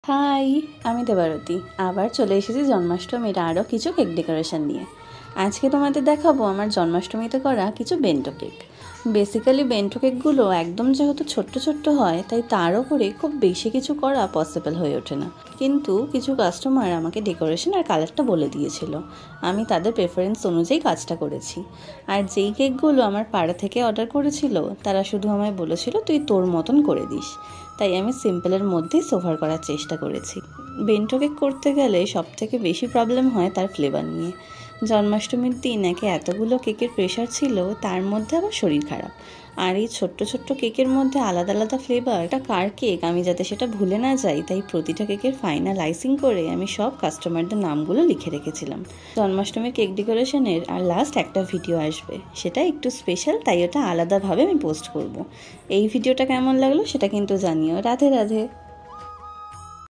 High, আমি দেবারতী। আবার চলে এসেছি জন্মাষ্টমীর আরও কিছু কেক ডেকোরেশন নিয়ে। আজকে তোমাদের দেখাবো আমার জন্মাষ্টমীতে করা কিছু বেন্টো কেক। বেসিক্যালি বেন্টো কেকগুলো একদম যেহেতু ছোট্ট ছোট্ট হয়, তাই তার ওপরে খুব বেশি কিছু করা পসিবল হয়ে ওঠে না। কিন্তু কিছু কাস্টমার আমাকে ডেকোরেশন আর কালারটা বলে দিয়েছিল, আমি তাদের প্রেফারেন্স অনুযায়ী কাজটা করেছি। আর যেই কেকগুলো আমার পাড়া থেকে অর্ডার করেছিল, তারা শুধু আমায় বলেছিল তুই তোর মতন করে দিস, তাই আমি সিম্পলের মধ্যেই সোভার করার চেষ্টা করেছি। বেন্টো কেক করতে গেলে সবথেকে বেশি প্রবলেম হয় তার ফ্লেভার নিয়ে। জন্মাষ্টমীর দিন একে এতগুলো কেকের প্রেশার ছিল, তার মধ্যে আবার শরীর খারাপ, আর এই ছোট্ট ছোট্ট কেকের মধ্যে আলাদা আলাদা ফ্লেভার। এটা কার কেক আমি যাতে সেটা ভুলে না যাই, তাই প্রতিটা কেকের ফাইনাল আইসিং করে আমি সব কাস্টমারদের নামগুলো লিখে রেখেছিলাম। জন্মাষ্টমীর কেক ডেকোরেশনের আর লাস্ট একটা ভিডিও আসবে, সেটা একটু স্পেশাল, তাই ওটা আলাদাভাবে আমি পোস্ট করব। এই ভিডিওটা কেমন লাগলো সেটা কিন্তু জানিও। রাধে রাধে।